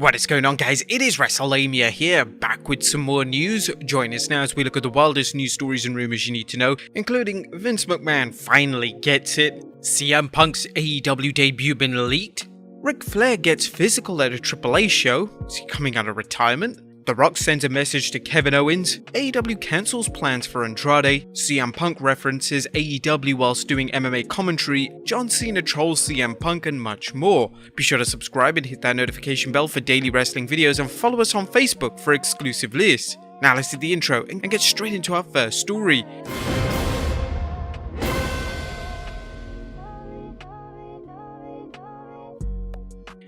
What is going on, guys? It is Wrestlelamia here, back with some more news. Join us now as we look at the wildest news stories and rumors you need to know, including Vince McMahon finally gets it, CM Punk's AEW debut been leaked, Ric Flair gets physical at a AAA show, is he coming out of retirement? The Rock sends a message to Kevin Owens, AEW cancels plans for Andrade, CM Punk references AEW whilst doing MMA commentary, John Cena trolls CM Punk, and much more. Be sure to subscribe and hit that notification bell for daily wrestling videos, and follow us on Facebook for exclusive lists. Now let's do the intro and get straight into our first story.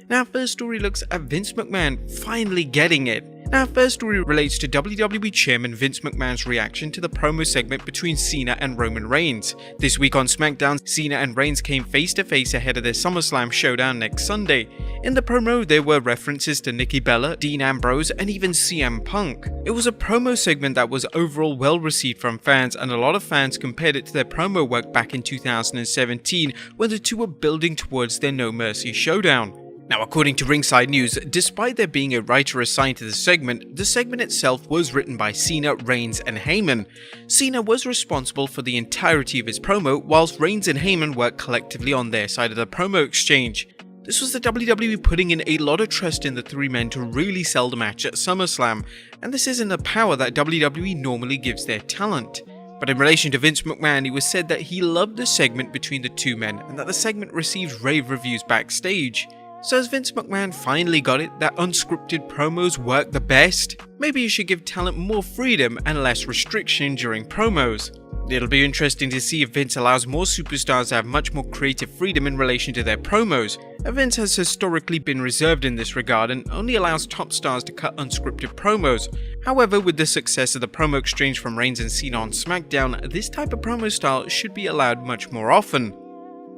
Now, first story looks at Vince McMahon finally getting it. Now, first story relates to WWE Chairman Vince McMahon's reaction to the promo segment between Cena and Roman Reigns. This week on SmackDown, Cena and Reigns came face to face ahead of their SummerSlam showdown next Sunday. In the promo, there were references to Nikki Bella, Dean Ambrose, and even CM Punk. It was a promo segment that was overall well received from fans, and a lot of fans compared it to their promo work back in 2017 when the two were building towards their No Mercy showdown. Now, according to Ringside News, despite there being a writer assigned to the segment itself was written by Cena, Reigns, and Heyman. Cena was responsible for the entirety of his promo, whilst Reigns and Heyman worked collectively on their side of the promo exchange. This was the WWE putting in a lot of trust in the three men to really sell the match at SummerSlam, and this isn't the power that WWE normally gives their talent. But in relation to Vince McMahon, it was said that he loved the segment between the two men, and that the segment received rave reviews backstage. So has Vince McMahon finally got it that unscripted promos work the best? Maybe you should give talent more freedom and less restriction during promos. It'll be interesting to see if Vince allows more superstars to have much more creative freedom in relation to their promos. Vince has historically been reserved in this regard and only allows top stars to cut unscripted promos. However, with the success of the promo exchange from Reigns and Cena on SmackDown, this type of promo style should be allowed much more often.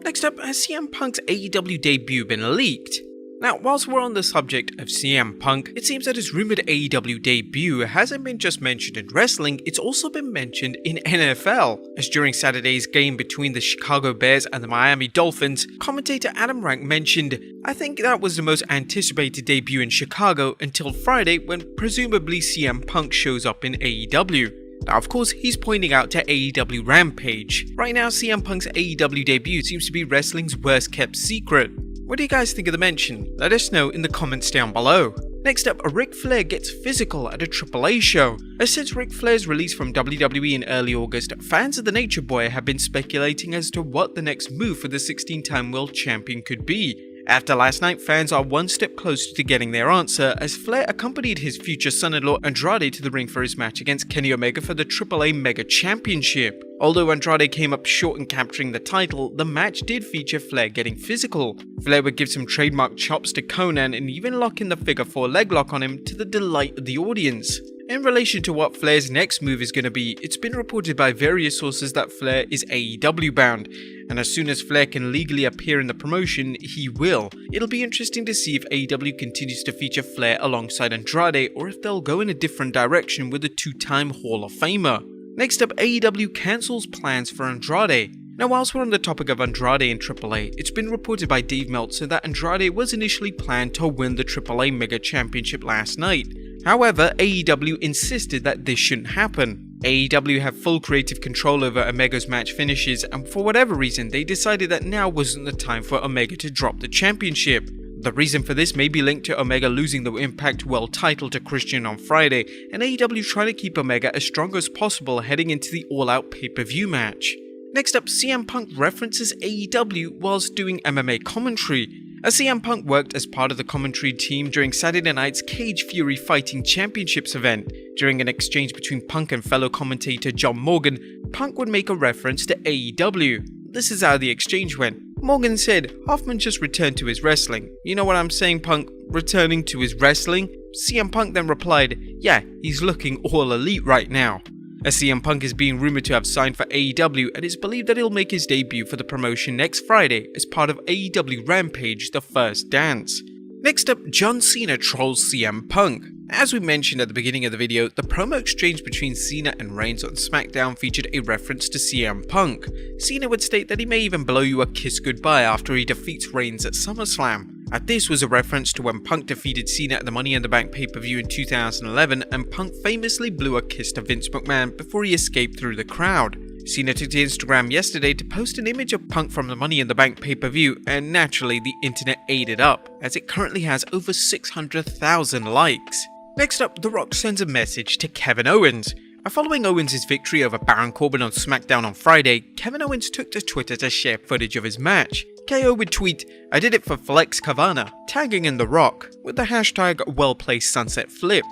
Next up, has CM Punk's AEW debut been leaked? Now, whilst we're on the subject of CM Punk, it seems that his rumored AEW debut hasn't been just mentioned in wrestling, it's also been mentioned in NFL. As during Saturday's game between the Chicago Bears and the Miami Dolphins, commentator Adam Rank mentioned, "I think that was the most anticipated debut in Chicago until Friday when presumably CM Punk shows up in AEW. Now, of course, he's pointing out to AEW Rampage. Right now, CM Punk's AEW debut seems to be wrestling's worst kept secret. What do you guys think of the mention? Let us know in the comments down below. Next up, Ric Flair gets physical at a AAA show. Since Ric Flair's release from WWE in early August, fans of the Nature Boy have been speculating as to what the next move for the 16-time world champion could be. After last night, fans are one step closer to getting their answer, as Flair accompanied his future son-in-law Andrade to the ring for his match against Kenny Omega for the AAA Mega Championship. Although Andrade came up short in capturing the title, the match did feature Flair getting physical. Flair would give some trademark chops to Conan and even lock in the figure 4 leg lock on him to the delight of the audience. In relation to what Flair's next move is going to be, it's been reported by various sources that Flair is AEW bound, and as soon as Flair can legally appear in the promotion, he will. It'll be interesting to see if AEW continues to feature Flair alongside Andrade, or if they'll go in a different direction with a two-time Hall of Famer. Next up, AEW cancels plans for Andrade. Now, whilst we're on the topic of Andrade in AAA, it's been reported by Dave Meltzer that Andrade was initially planned to win the AAA Mega Championship last night. However, AEW insisted that this shouldn't happen. AEW have full creative control over Omega's match finishes, and for whatever reason, they decided that now wasn't the time for Omega to drop the championship. The reason for this may be linked to Omega losing the Impact World title to Christian on Friday, and AEW trying to keep Omega as strong as possible heading into the all-out pay-per-view match. Next up, CM Punk references AEW whilst doing MMA commentary. As CM Punk worked as part of the commentary team during Saturday night's Cage Fury Fighting Championships event. During an exchange between Punk and fellow commentator John Morgan, Punk would make a reference to AEW. This is how the exchange went. Morgan said, "Hoffman just returned to his wrestling. You know what I'm saying, Punk? Returning to his wrestling?" CM Punk then replied, "Yeah, he's looking all elite right now." As CM Punk is being rumored to have signed for AEW, and it's believed that he'll make his debut for the promotion next Friday as part of AEW Rampage: The First Dance. Next up, John Cena trolls CM Punk. As we mentioned at the beginning of the video, the promo exchange between Cena and Reigns on SmackDown featured a reference to CM Punk. Cena would state that he may even blow you a kiss goodbye after he defeats Reigns at SummerSlam. This was a reference to when Punk defeated Cena at the Money in the Bank pay-per-view in 2011, and Punk famously blew a kiss to Vince McMahon before he escaped through the crowd. Cena took to Instagram yesterday to post an image of Punk from the Money in the Bank pay-per-view, and naturally the internet ate it up, as it currently has over 600,000 likes. Next up, The Rock sends a message to Kevin Owens. Following Owens' victory over Baron Corbin on SmackDown on Friday, Kevin Owens took to Twitter to share footage of his match. KO would tweet, "I did it for Flex Kavana," tagging in The Rock, with the hashtag well-placed sunset flip.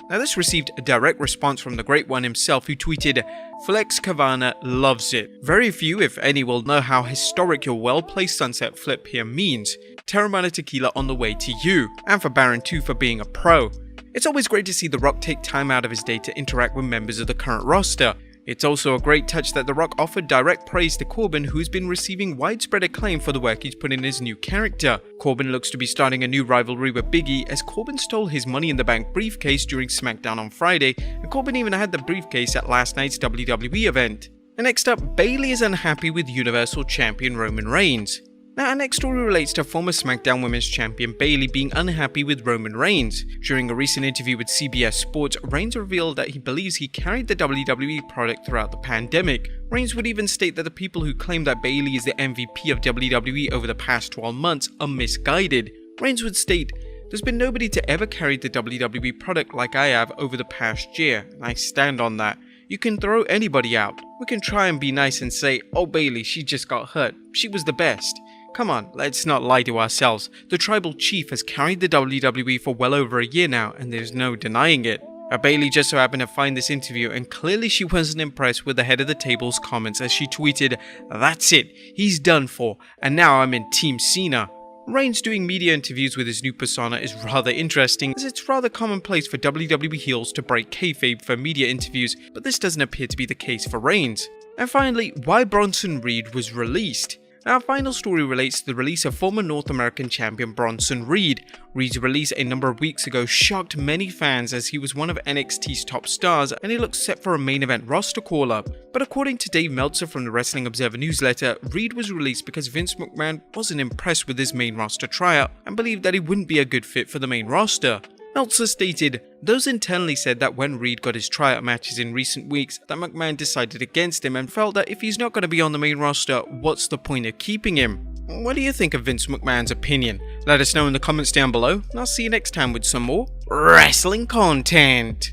Now this received a direct response from the Great One himself, who tweeted, "Flex Kavana loves it. Very few, if any, will know how historic your well-placed sunset flip here means. Terramana Tequila on the way to you, and for Baron too for being a pro. It's always great to see The Rock take time out of his day to interact with members of the current roster. It's also a great touch that The Rock offered direct praise to Corbin, who's been receiving widespread acclaim for the work he's put in his new character. Corbin looks to be starting a new rivalry with Big E, as Corbin stole his Money in the Bank briefcase during SmackDown on Friday, and Corbin even had the briefcase at last night's WWE event." And next up, Bayley is unhappy with Universal Champion Roman Reigns. Now, our next story relates to former SmackDown Women's Champion Bayley being unhappy with Roman Reigns. During a recent interview with CBS Sports, Reigns revealed that he believes he carried the WWE product throughout the pandemic. Reigns would even state that the people who claim that Bayley is the MVP of WWE over the past 12 months are misguided. Reigns would state, "There's been nobody to ever carry the WWE product like I have over the past year, and I stand on that. You can throw anybody out. We can try and be nice and say, oh Bayley, she just got hurt. She was the best. Come on, let's not lie to ourselves. The Tribal Chief has carried the WWE for well over a year now, and there's no denying it." Bayley just so happened to find this interview, and clearly she wasn't impressed with the head of the table's comments, as she tweeted, "That's it, he's done for, and now I'm in Team Cena." Reigns doing media interviews with his new persona is rather interesting, as it's rather commonplace for WWE heels to break kayfabe for media interviews, but this doesn't appear to be the case for Reigns. And finally, why Bronson Reed was released. Our final story relates to the release of former North American champion Bronson Reed. Reed's release a number of weeks ago shocked many fans, as he was one of NXT's top stars and he looked set for a main event roster call-up. But according to Dave Meltzer from the Wrestling Observer newsletter, Reed was released because Vince McMahon wasn't impressed with his main roster tryout and believed that he wouldn't be a good fit for the main roster. Meltzer stated, "Those internally said that when Reed got his tryout matches in recent weeks, that McMahon decided against him and felt that if he's not going to be on the main roster, what's the point of keeping him?" What do you think of Vince McMahon's opinion? Let us know in the comments down below, and I'll see you next time with some more wrestling content.